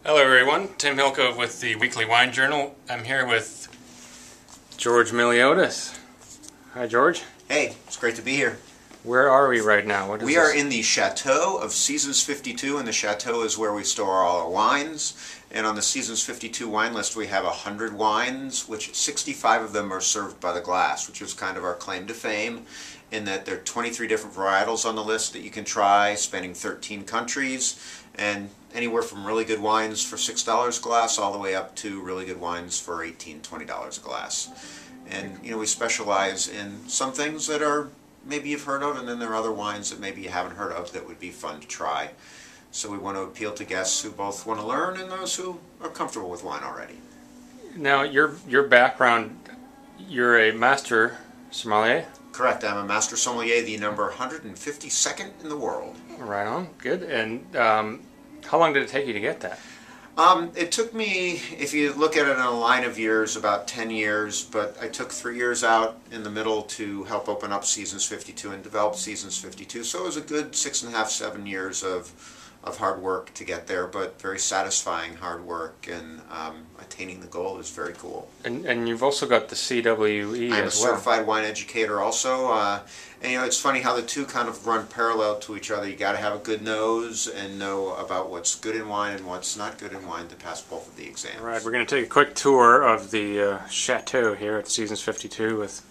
Hello everyone, Tim Hilko with the Weekly Wine Journal. I'm here with George Miliotes. Hi George. Hey, it's great to be here. Where are we right now? We are in the Chateau of Seasons52, and the Chateau is where we store all our wines. And on the Seasons52 wine list we have 100 wines, which 65 of them are served by the glass, which is kind of our claim to fame, in that there are 23 different varietals on the list that you can try, spanning 13 countries, and anywhere from really good wines for $6 a glass all the way up to really good wines for $18, $20 a glass. And we specialize in some things that are maybe you've heard of, and then there are other wines that maybe you haven't heard of that would be fun to try. So we want to appeal to guests who both want to learn and those who are comfortable with wine already. Now, your background, you're a master sommelier? Correct. I'm a master sommelier, the number 152nd in the world. Right on. Good. And how long did it take you to get that? It took me, if you look at it in a line of years, about 10 years, but I took 3 years out in the middle to help open up Seasons52 and develop Seasons52. So it was a good 6.5, 7 years of hard work to get there, but very satisfying hard work, and attaining the goal is very cool. And you've also got the CWE I'm as a certified wine educator also, and it's funny how the two kind of run parallel to each other. You got to have a good nose and know about what's good in wine and what's not good in wine to pass both of the exams. All right, we're going to take a quick tour of the Chateau here at Seasons52 with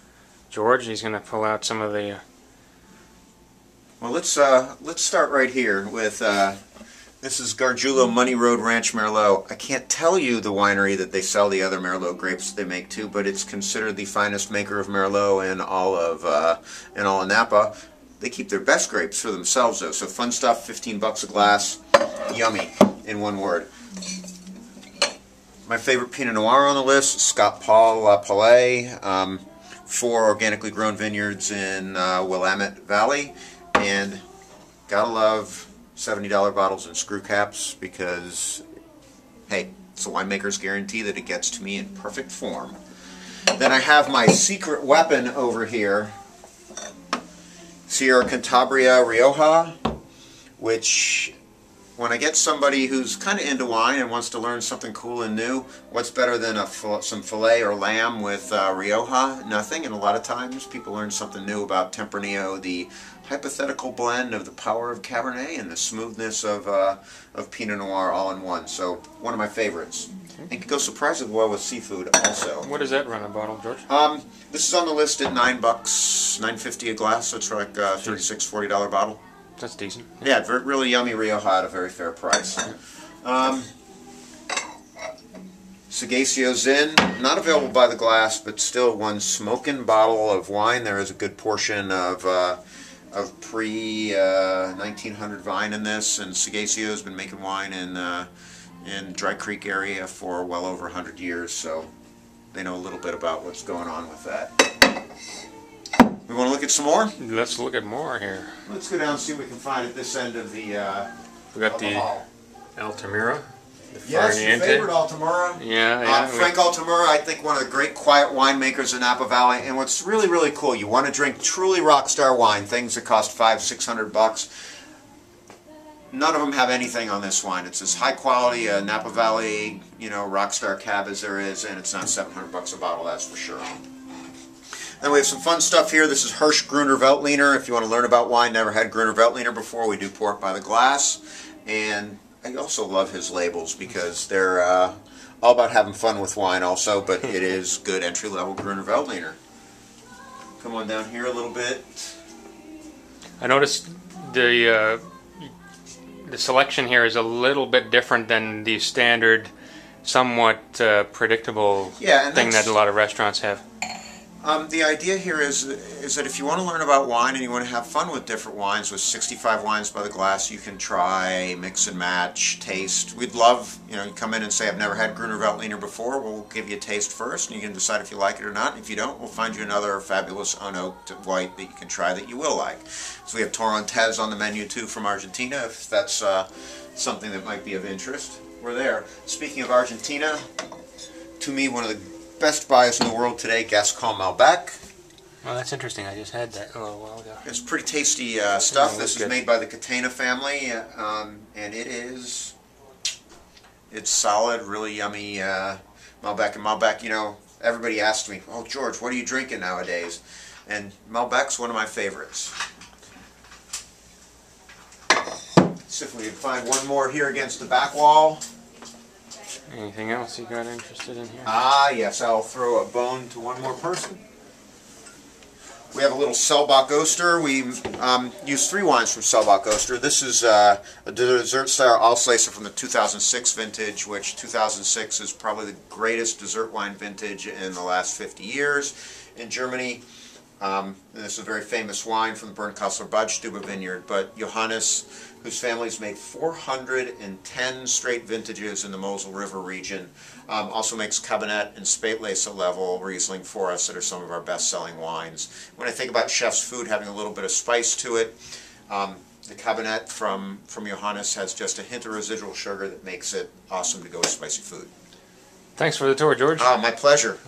George. He's going to pull out some of the... Well, let's start right here with this is Gargiulo Money Road Ranch Merlot. I can't tell you the winery that they sell the other Merlot grapes they make to, but it's considered the finest maker of Merlot in all of Napa. They keep their best grapes for themselves though, so fun stuff. 15 bucks a glass, yummy in one word. My favorite Pinot Noir on the list, Scott Paul La Palais, 4 organically grown vineyards in Willamette Valley. And gotta love $70 bottles and screw caps because, hey, it's a winemaker's guarantee that it gets to me in perfect form. Then I have my secret weapon over here, Sierra Cantabria Rioja, which when I get somebody who's kind of into wine and wants to learn something cool and new, what's better than some filet or lamb with Rioja? Nothing. And a lot of times people learn something new about Tempranillo, the hypothetical blend of the power of Cabernet and the smoothness of Pinot Noir all in one. So one of my favorites. And can go surprisingly well with seafood also. What does that run a bottle, George? This is on the list at $9, $9.50 a glass, so it's like a $36, $40 bottle. That's decent. Yeah, really yummy Rioja at a very fair price. Sagacio Zin, not available by the glass, but still one smoking bottle of wine. There is a good portion of pre-1900 vine in this, and Sagacio has been making wine in Dry Creek area for well over 100 years, so they know a little bit about what's going on with that. We want to look at some more? Let's look at more here. Let's go down and see what we can find at this end of the we got the hall. Altamira. Yes, your favorite Altamira. Yeah. Frank Altamira, I think one of the great quiet winemakers in Napa Valley. And what's really, really cool, you want to drink truly rock star wine, things that cost $500, $600. None of them have anything on this wine. It's as high quality a Napa Valley, rock star cab as there is, and it's not $700 a bottle, that's for sure. Then we have some fun stuff here. This is Hirsch Gruner Veltliner. If you want to learn about wine, never had Gruner Veltliner before, we do pour it by the glass. And I also love his labels because they're all about having fun with wine also, but it is good entry-level Gruner Veltliner. Come on down here a little bit. I noticed the selection here is a little bit different than the standard, somewhat predictable thing that a lot of restaurants have. The idea here is that if you want to learn about wine and you want to have fun with different wines, with 65 wines by the glass, you can try, mix and match, taste. We'd love, you come in and say, I've never had Gruner Veltliner before. We'll give you a taste first, and you can decide if you like it or not. If you don't, we'll find you another fabulous unoaked white that you can try that you will like. So we have Torrontés on the menu too from Argentina, if that's something that might be of interest. We're there. Speaking of Argentina, to me, one of the best buys in the world today, Gascon Malbec. Oh, that's interesting. I just had that a little while ago. It's pretty tasty stuff. This is made by the Catena family, and it is It's solid, really yummy Malbec. And Malbec, you know, everybody asks me, "Oh, George, what are you drinking nowadays?" And Malbec's one of my favorites. Let's see if we can find one more here against the back wall. Anything else you got interested in here? Ah, yes, I'll throw a bone to one more person. We have a little Selbach Oster. We use 3 wines from Selbach Oster. This is a dessert cellar Alsacer from the 2006 vintage, which 2006 is probably the greatest dessert wine vintage in the last 50 years in Germany. And this is a very famous wine from the Bernkasseler Badstube vineyard. But Johannes, whose family's made 410 straight vintages in the Mosel River region, also makes Cabernet and Spätlese level Riesling for us that are some of our best-selling wines. When I think about chef's food having a little bit of spice to it, the Cabernet from Johannes has just a hint of residual sugar that makes it awesome to go with spicy food. Thanks for the tour, George. My pleasure.